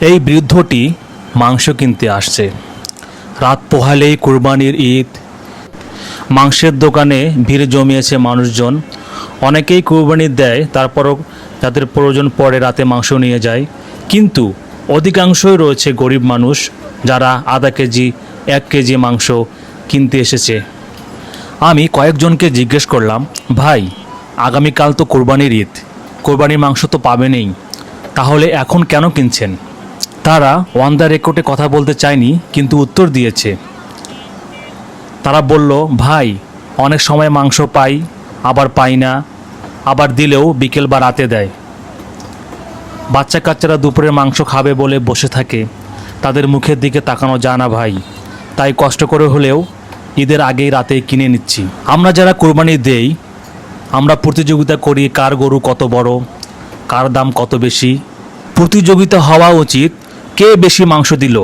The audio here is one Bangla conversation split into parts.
এই বৃদ্ধটি মাংস কিনতে আসছে। রাত পোহালেই কুরবানির ঈদ। মাংসের দোকানে ভিড় জমিয়েছে মানুষজন। অনেকেই কুরবানি দেয়, তারপরও যাদের প্রয়োজন পড়ে রাতে মাংস নিয়ে যায়। কিন্তু অধিকাংশই রয়েছে গরিব মানুষ, যারা আধা কেজি 1 কেজি মাংস কিনতে এসেছে। আমি কয়েকজনকে জিজ্ঞেস করলাম, ভাই আগামীকাল তো কোরবানির ঈদ, কোরবানির মাংস তো পাবেনই, তাহলে এখন কেন কিনছেন? তারা অন দ্য রেকর্ডে কথা বলতে চায়নি, কিন্তু উত্তর দিয়েছে। তারা বলল, ভাই অনেক সময় মাংস পাই, আবার পাই না, আবার দিলেও বিকেল বা রাতে দেয়। বাচ্চা কাচ্চারা দুপুরে মাংস খাবে বলে বসে থাকে, তাদের মুখের দিকে তাকানো যায় না ভাই, তাই কষ্ট করে হলেও ঈদের আগেই রাতেই কিনে নিচ্ছি। আমরা যারা কোরবানি দেই, আমরা প্রতিযোগিতা করি কার গরু কত বড়, কার দাম কত বেশি। প্রতিযোগিতা হওয়া উচিত কে বেশি মাংস দিল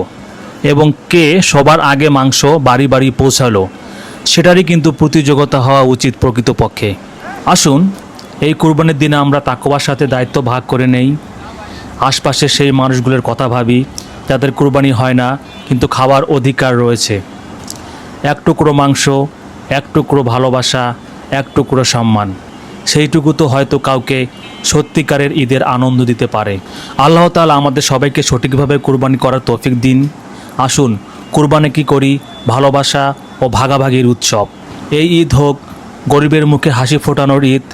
এবং কে সবার আগে মাংস বাড়ি বাড়ি পৌঁছালো, সেটারই কিন্তু প্রতিযোগিতা হওয়া উচিত প্রকৃতপক্ষে। আসুন এই কোরবানির দিনে আমরা তাকওয়ার সাথে দায়িত্ব ভাগ করে নেই। আশপাশে সেই মানুষগুলোর কথা ভাবি যাদের কোরবানি হয় না কিন্তু খাওয়ার অধিকার রয়েছে। এক টুকরো মাংস, এক টুকরো ভালোবাসা, এক টুকরো সম্মান, সেইটুকু তো হয়তো কাউকে সত্যিকারের ঈদের আনন্দ দিতে পারে। আল্লাহ তাআলা আমাদের সবাইকে সঠিকভাবে কোরবানি করার তৌফিক দিন। আসুন কোরবানি কি করি ভালোবাসা ও ভাগাভাগির উৎসব। এই ঈদ হোক গরিবের মুখে হাসি ফোটানোর ঈদ।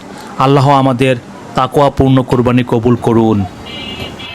আল্লাহ আমাদের তাকওয়াপূর্ণ কোরবানি কবুল করুন।